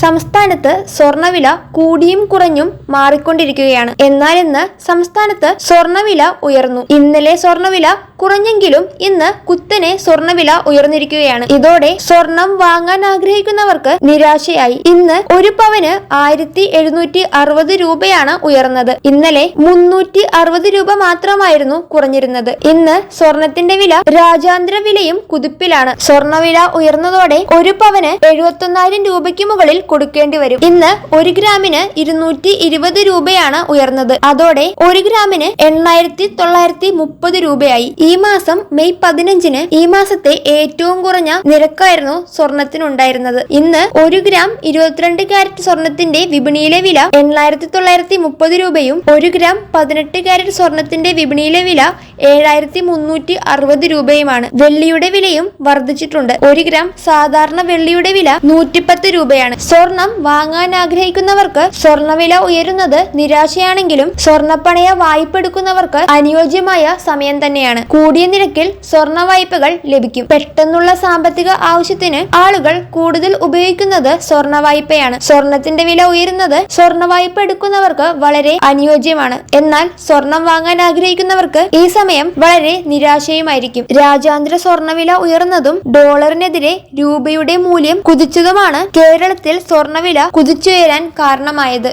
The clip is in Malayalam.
സംസ്ഥാനത്ത് സ്വർണ്ണവില കൂടിയും കുറഞ്ഞും മാറിക്കൊണ്ടിരിക്കുകയാണ്. എന്നാൽ ഇന്ന് സംസ്ഥാനത്ത് സ്വർണ്ണവില ഉയർന്നു. ഇന്നലെ സ്വർണ്ണവില കുറഞ്ഞെങ്കിലും ഇന്ന് കുത്തനെ സ്വർണ്ണവില ഉയർന്നിരിക്കുകയാണ്. ഇതോടെ സ്വർണം വാങ്ങാൻ ആഗ്രഹിക്കുന്നവർക്ക് നിരാശയായി. ഇന്ന് ഒരു പവന് 1760 രൂപയാണ് ഉയർന്നത്. ഇന്നലെ 360 രൂപ മാത്രമായിരുന്നു കുറഞ്ഞിരുന്നത്. ഇന്ന് സ്വർണത്തിന്റെ വില രാജ്യാന്തര വിലയും കുതിപ്പിലാണ്. സ്വർണ്ണവില ഉയർന്നതോടെ ഒരു പവന് 71,000 രൂപയ്ക്ക് മുകളിൽ കൊടുക്കേണ്ടി വരും. ഇന്ന് 1 ഗ്രാമിന് 220 രൂപയാണ് ഉയർന്നത്. അതോടെ 1 ഗ്രാമിന് 8,930 രൂപയായി. ഈ മാസം മെയ് 15-ന് ഈ മാസത്തെ ഏറ്റവും കുറഞ്ഞ നിരക്കായിരുന്നു സ്വർണത്തിനുണ്ടായിരുന്നത്. ഇന്ന് 1 ഗ്രാം 22 കാരറ്റ് സ്വർണത്തിന്റെ വിപണിയിലെ വില 8,930 രൂപയും 1 ഗ്രാം 18 കാരറ്റ് സ്വർണത്തിന്റെ വിപണിയിലെ വില 7,360 രൂപയുമാണ്. വെള്ളിയുടെ വിലയും വർദ്ധിച്ചിട്ടുണ്ട്. 1 ഗ്രാം സാധാരണ വെള്ളിയുടെ വില 110 രൂപയാണ്. സ്വർണം വാങ്ങാൻ ആഗ്രഹിക്കുന്നവർക്ക് സ്വർണ്ണവില ഉയരുന്നത് നിരാശയാണെങ്കിലും സ്വർണ്ണപ്പണയ വായ്പ എടുക്കുന്നവർക്ക് അനുയോജ്യമായ സമയം തന്നെയാണ്. കൂടിയ നിരക്കിൽ സ്വർണ്ണ വായ്പകൾ ലഭിക്കും. പെട്ടെന്നുള്ള സാമ്പത്തിക ആവശ്യത്തിന് ആളുകൾ കൂടുതൽ ഉപയോഗിക്കുന്നത് സ്വർണ്ണ വായ്പയാണ്. സ്വർണത്തിന്റെ വില ഉയരുന്നത് സ്വർണ്ണ വായ്പ എടുക്കുന്നവർക്ക് വളരെ അനുയോജ്യമാണ്. എന്നാൽ സ്വർണം വാങ്ങാൻ ആഗ്രഹിക്കുന്നവർക്ക് ഈ സമയം വളരെ നിരാശയുമായിരിക്കും. രാജ്യാന്തര സ്വർണ്ണവില ഉയർന്നതും ഡോളറിനെതിരെ രൂപയുടെ മൂല്യം കുതിച്ചതുമാണ് കേരളത്തിൽ സ്വർണ്ണവില കുതിച്ചുയരാൻ കാരണമായത്.